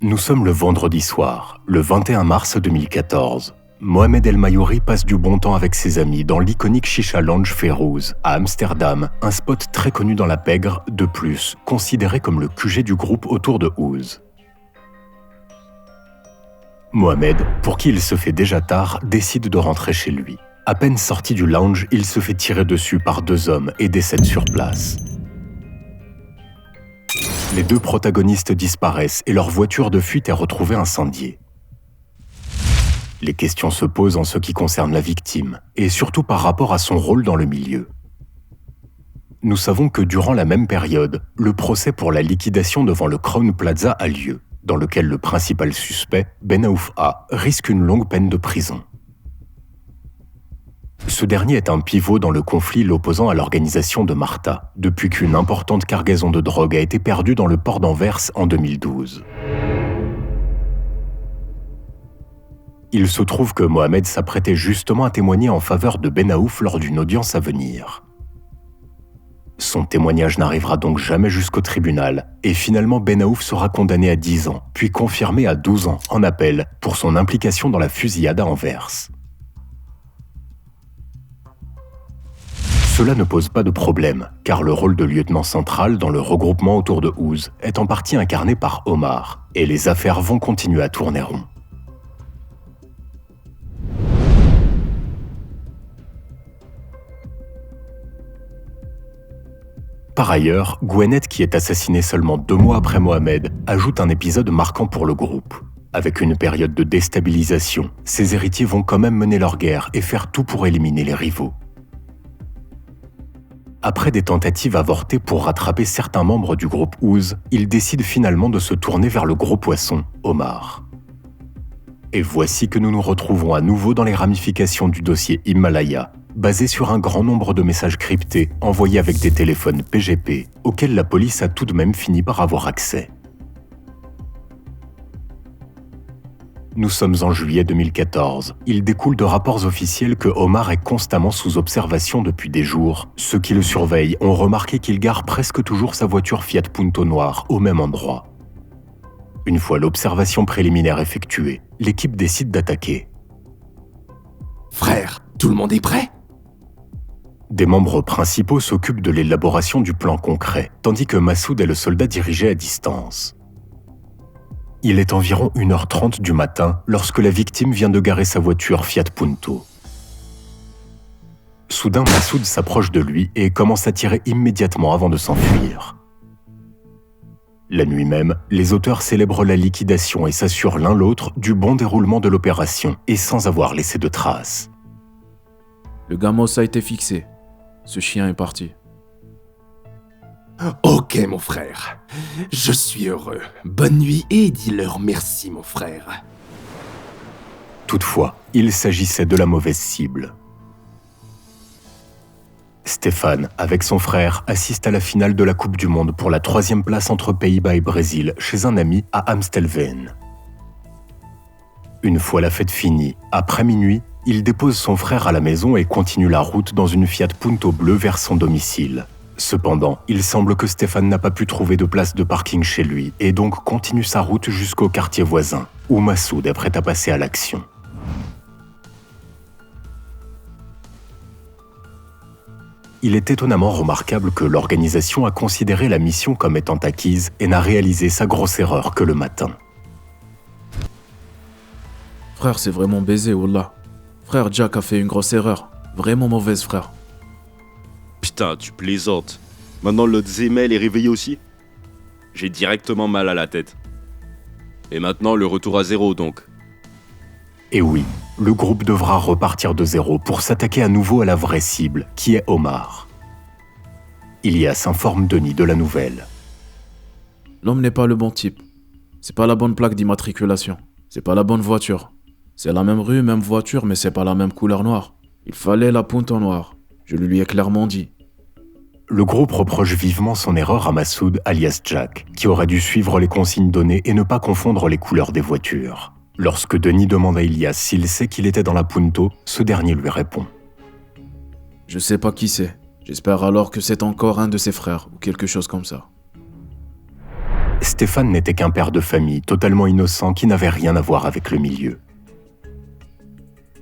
Nous sommes le vendredi soir, le 21 mars 2014. Mohamed El Mayouri passe du bon temps avec ses amis dans l'iconique Chicha Lounge Férouz, à Amsterdam, un spot très connu dans la pègre, de plus, considéré comme le QG du groupe autour de Ouz. Mohamed, pour qui il se fait déjà tard, décide de rentrer chez lui. À peine sorti du lounge, il se fait tirer dessus par 2 hommes et décède sur place. Les 2 protagonistes disparaissent et leur voiture de fuite est retrouvée incendiée. Les questions se posent en ce qui concerne la victime, et surtout par rapport à son rôle dans le milieu. Nous savons que durant la même période, le procès pour la liquidation devant le Crown Plaza a lieu, dans lequel le principal suspect, Benaouf A, risque une longue peine de prison. Ce dernier est un pivot dans le conflit l'opposant à l'organisation de Marta, depuis qu'une importante cargaison de drogue a été perdue dans le port d'Anvers en 2012. Il se trouve que Mohamed s'apprêtait justement à témoigner en faveur de Benaouf lors d'une audience à venir. Son témoignage n'arrivera donc jamais jusqu'au tribunal, et finalement Benaouf sera condamné à 10 ans, puis confirmé à 12 ans en appel pour son implication dans la fusillade à Anvers. Cela ne pose pas de problème, car le rôle de lieutenant central dans le regroupement autour de Ouz est en partie incarné par Omar, et les affaires vont continuer à tourner rond. Par ailleurs, Gwenet, qui est assassiné seulement 2 mois après Mohamed, ajoute un épisode marquant pour le groupe. Avec une période de déstabilisation, ses héritiers vont quand même mener leur guerre et faire tout pour éliminer les rivaux. Après des tentatives avortées pour rattraper certains membres du groupe Ouz, ils décident finalement de se tourner vers le gros poisson, Omar. Et voici que nous nous retrouvons à nouveau dans les ramifications du dossier Himalaya, basé sur un grand nombre de messages cryptés envoyés avec des téléphones PGP, auxquels la police a tout de même fini par avoir accès. Nous sommes en juillet 2014. Il découle de rapports officiels que Omar est constamment sous observation depuis des jours. Ceux qui le surveillent ont remarqué qu'il gare presque toujours sa voiture Fiat Punto noire au même endroit. Une fois l'observation préliminaire effectuée, l'équipe décide d'attaquer. Frère, tout le monde est prêt ? Des membres principaux s'occupent de l'élaboration du plan concret, tandis que Massoud est le soldat dirigé à distance. Il est environ 1h30 du matin lorsque la victime vient de garer sa voiture Fiat Punto. Soudain, Massoud s'approche de lui et commence à tirer immédiatement avant de s'enfuir. La nuit même, les auteurs célèbrent la liquidation et s'assurent l'un l'autre du bon déroulement de l'opération et sans avoir laissé de traces. Le gamos a été fixé. Ce chien est parti. Ok, mon frère. Je suis heureux. Bonne nuit et dis-leur merci, mon frère. Toutefois, il s'agissait de la mauvaise cible. Stéphane, avec son frère, assiste à la finale de la Coupe du Monde pour la 3e place entre Pays-Bas et Brésil chez un ami à Amstelveen. Une fois la fête finie, après minuit, il dépose son frère à la maison et continue la route dans une Fiat Punto bleue vers son domicile. Cependant, il semble que Stéphane n'a pas pu trouver de place de parking chez lui et donc continue sa route jusqu'au quartier voisin, où Massoud est prêt à passer à l'action. Il est étonnamment remarquable que l'organisation a considéré la mission comme étant acquise et n'a réalisé sa grosse erreur que le matin. Frère, c'est vraiment baisé, wallah. Frère, Jack a fait une grosse erreur. Vraiment mauvaise, frère. Putain, tu plaisantes. Maintenant l'autre Zemel est réveillé aussi ? J'ai directement mal à la tête. Et maintenant le retour à 0 donc. Et oui, le groupe devra repartir de 0 pour s'attaquer à nouveau à la vraie cible, qui est Omar. Ilias informe Denis de la nouvelle. L'homme n'est pas le bon type. C'est pas la bonne plaque d'immatriculation. C'est pas la bonne voiture. C'est la même rue, même voiture, mais c'est pas la même couleur noire. Il fallait la Punto noire. Je lui ai clairement dit. Le groupe reproche vivement son erreur à Massoud, alias Jack, qui aurait dû suivre les consignes données et ne pas confondre les couleurs des voitures. Lorsque Denis demande à Ilias s'il sait qu'il était dans la Punto, ce dernier lui répond. Je sais pas qui c'est. J'espère alors que c'est encore un de ses frères ou quelque chose comme ça. Stéphane n'était qu'un père de famille totalement innocent qui n'avait rien à voir avec le milieu.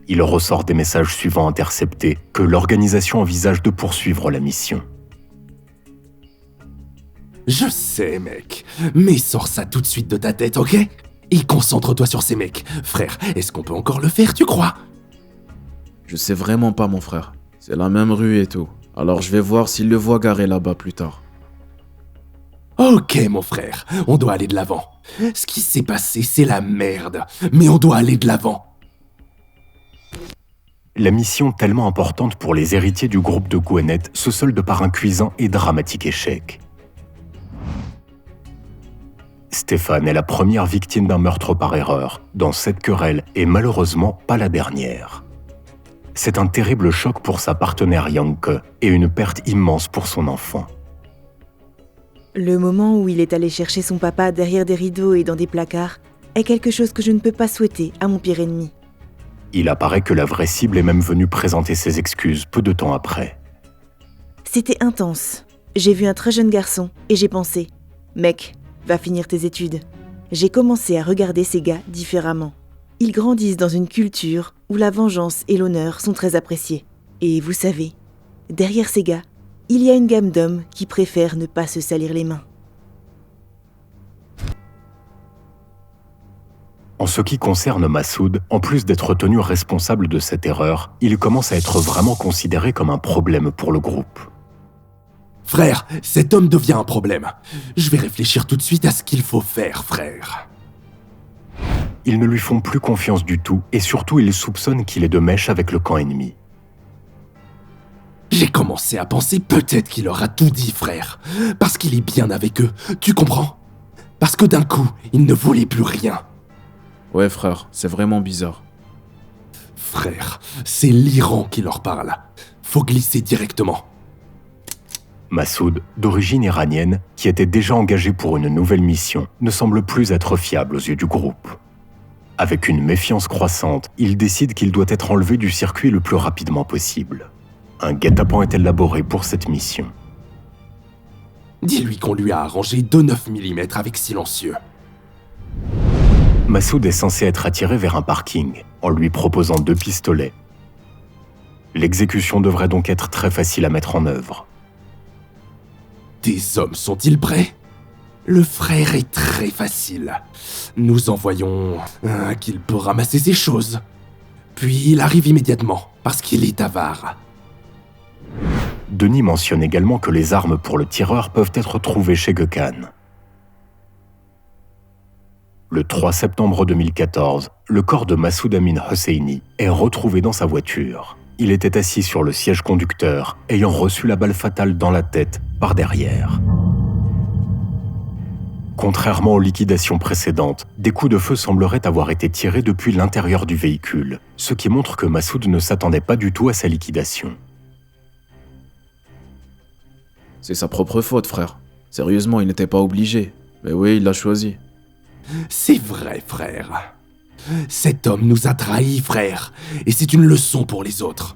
Il ressort des messages suivants interceptés que l'organisation envisage de poursuivre la mission. Je sais, mec, mais sors ça tout de suite de ta tête, ok? Et concentre-toi sur ces mecs. Frère, est-ce qu'on peut encore le faire, tu crois? Je sais vraiment pas, mon frère. C'est la même rue et tout. Alors je vais voir s'il le voit garé là-bas plus tard. Ok, mon frère, on doit aller de l'avant. Ce qui s'est passé, c'est la merde. Mais on doit aller de l'avant. La mission tellement importante pour les héritiers du groupe de Gwenet se solde par un cuisant et dramatique échec. Stéphane est la première victime d'un meurtre par erreur dans cette querelle et malheureusement pas la dernière. C'est un terrible choc pour sa partenaire Janke et une perte immense pour son enfant. Le moment où il est allé chercher son papa derrière des rideaux et dans des placards est quelque chose que je ne peux pas souhaiter à mon pire ennemi. Il apparaît que la vraie cible est même venue présenter ses excuses peu de temps après. C'était intense. J'ai vu un très jeune garçon et j'ai pensé « Mec, va finir tes études ». J'ai commencé à regarder ces gars différemment. Ils grandissent dans une culture où la vengeance et l'honneur sont très appréciés. Et vous savez, derrière ces gars, il y a une gamme d'hommes qui préfèrent ne pas se salir les mains. En ce qui concerne Massoud, en plus d'être tenu responsable de cette erreur, il commence à être vraiment considéré comme un problème pour le groupe. Frère, cet homme devient un problème. Je vais réfléchir tout de suite à ce qu'il faut faire, frère. Ils ne lui font plus confiance du tout et surtout ils soupçonnent qu'il est de mèche avec le camp ennemi. J'ai commencé à penser peut-être qu'il aura tout dit, frère. Parce qu'il est bien avec eux, tu comprends? Parce que d'un coup, il ne voulait plus rien. Ouais frère, c'est vraiment bizarre. Frère, c'est l'Iran qui leur parle. Faut glisser directement. Massoud, d'origine iranienne, qui était déjà engagé pour une nouvelle mission, ne semble plus être fiable aux yeux du groupe. Avec une méfiance croissante, il décide qu'il doit être enlevé du circuit le plus rapidement possible. Un guet-apens est élaboré pour cette mission. Dis-lui qu'on lui a arrangé 2 9 mm avec silencieux. Massoud est censé être attiré vers un parking, en lui proposant 2 pistolets. L'exécution devrait donc être très facile à mettre en œuvre. Tes hommes sont-ils prêts? Le frère est très facile. Nous envoyons qu'il peut ramasser ses choses. Puis il arrive immédiatement, parce qu'il est avare. Denis mentionne également que les armes pour le tireur peuvent être trouvées chez Gökhan. Le 3 septembre 2014, le corps de Massoud Amin Hosseini est retrouvé dans sa voiture. Il était assis sur le siège conducteur, ayant reçu la balle fatale dans la tête par derrière. Contrairement aux liquidations précédentes, des coups de feu sembleraient avoir été tirés depuis l'intérieur du véhicule, ce qui montre que Massoud ne s'attendait pas du tout à sa liquidation. C'est sa propre faute, frère. Sérieusement, il n'était pas obligé. Mais oui, il l'a choisi. C'est vrai, frère. Cet homme nous a trahis, frère. Et c'est une leçon pour les autres.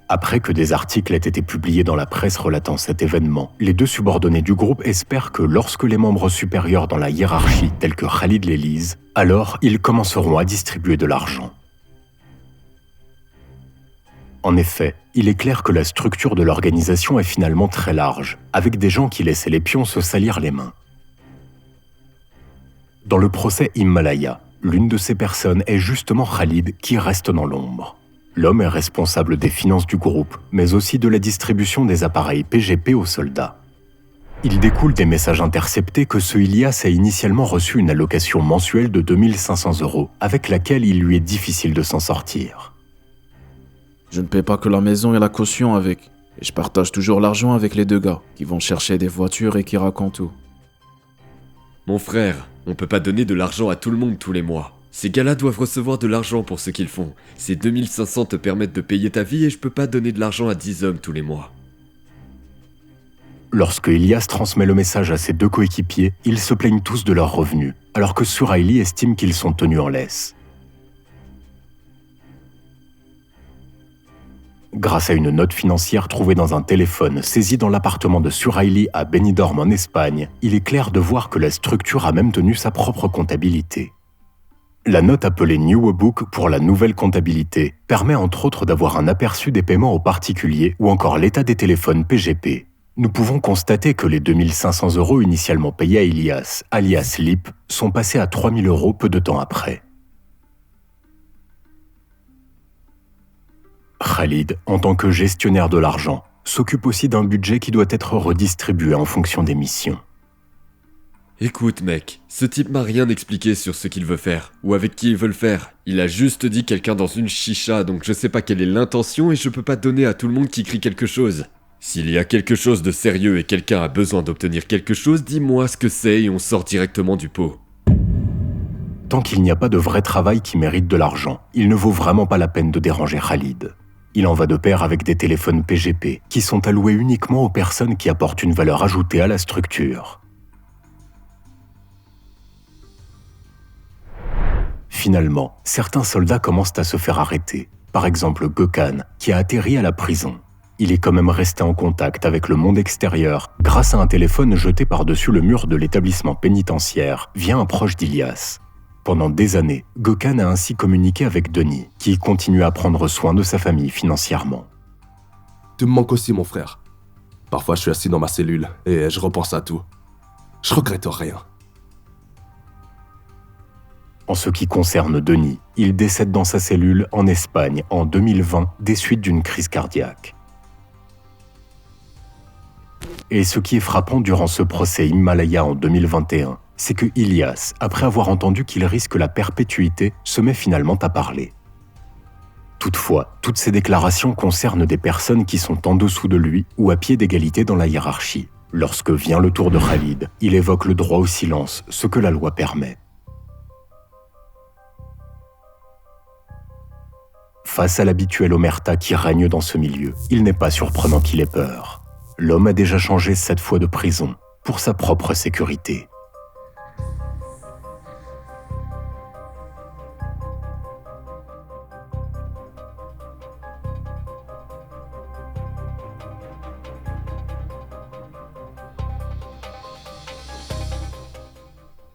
Après que des articles aient été publiés dans la presse relatant cet événement, les 2 subordonnés du groupe espèrent que lorsque les membres supérieurs dans la hiérarchie, tels que Khalid les lisent, alors ils commenceront à distribuer de l'argent. En effet, il est clair que la structure de l'organisation est finalement très large, avec des gens qui laissaient les pions se salir les mains. Dans le procès Himalaya, l'une de ces personnes est justement Khalid qui reste dans l'ombre. L'homme est responsable des finances du groupe, mais aussi de la distribution des appareils PGP aux soldats. Il découle des messages interceptés que ce Ilyas a initialement reçu une allocation mensuelle de 2500 €, avec laquelle il lui est difficile de s'en sortir. Je ne paie pas que la maison et la caution avec. Et je partage toujours l'argent avec les 2 gars, qui vont chercher des voitures et qui racontent tout. Mon frère, on peut pas donner de l'argent à tout le monde tous les mois. Ces gars-là doivent recevoir de l'argent pour ce qu'ils font. Ces 2500 te permettent de payer ta vie et je peux pas donner de l'argent à 10 hommes tous les mois. Lorsque Ilyas transmet le message à ses 2 coéquipiers, ils se plaignent tous de leurs revenus, alors que Suraili estime qu'ils sont tenus en laisse. Grâce à une note financière trouvée dans un téléphone saisi dans l'appartement de Suraili à Benidorm en Espagne, il est clair de voir que la structure a même tenu sa propre comptabilité. La note appelée New Book pour la nouvelle comptabilité permet entre autres d'avoir un aperçu des paiements aux particuliers ou encore l'état des téléphones PGP. Nous pouvons constater que les 2500 € initialement payés à Ilias, alias Lip, sont passés à 3000 € peu de temps après. Khalid, en tant que gestionnaire de l'argent, s'occupe aussi d'un budget qui doit être redistribué en fonction des missions. Écoute mec, ce type m'a rien expliqué sur ce qu'il veut faire, ou avec qui il veut le faire. Il a juste dit quelqu'un dans une chicha, donc je sais pas quelle est l'intention et je peux pas donner à tout le monde qui crie quelque chose. S'il y a quelque chose de sérieux et quelqu'un a besoin d'obtenir quelque chose, dis-moi ce que c'est et on sort directement du pot. Tant qu'il n'y a pas de vrai travail qui mérite de l'argent, il ne vaut vraiment pas la peine de déranger Khalid. Il en va de pair avec des téléphones PGP, qui sont alloués uniquement aux personnes qui apportent une valeur ajoutée à la structure. Finalement, certains soldats commencent à se faire arrêter. Par exemple Gökhan, qui a atterri à la prison. Il est quand même resté en contact avec le monde extérieur grâce à un téléphone jeté par-dessus le mur de l'établissement pénitentiaire via un proche d'Ilias. Pendant des années, Gökhan a ainsi communiqué avec Denis, qui continue à prendre soin de sa famille financièrement. Tu me manques aussi, mon frère. Parfois, je suis assis dans ma cellule et je repense à tout. Je regrette rien. En ce qui concerne Denis, il décède dans sa cellule en Espagne en 2020 des suites d'une crise cardiaque. Et ce qui est frappant durant ce procès Himalaya en 2021, c'est que Ilias, après avoir entendu qu'il risque la perpétuité, se met finalement à parler. Toutefois, toutes ces déclarations concernent des personnes qui sont en dessous de lui ou à pied d'égalité dans la hiérarchie. Lorsque vient le tour de Khalid, il évoque le droit au silence, ce que la loi permet. Face à l'habituelle omerta qui règne dans ce milieu, il n'est pas surprenant qu'il ait peur. L'homme a déjà changé 7 fois de prison pour sa propre sécurité.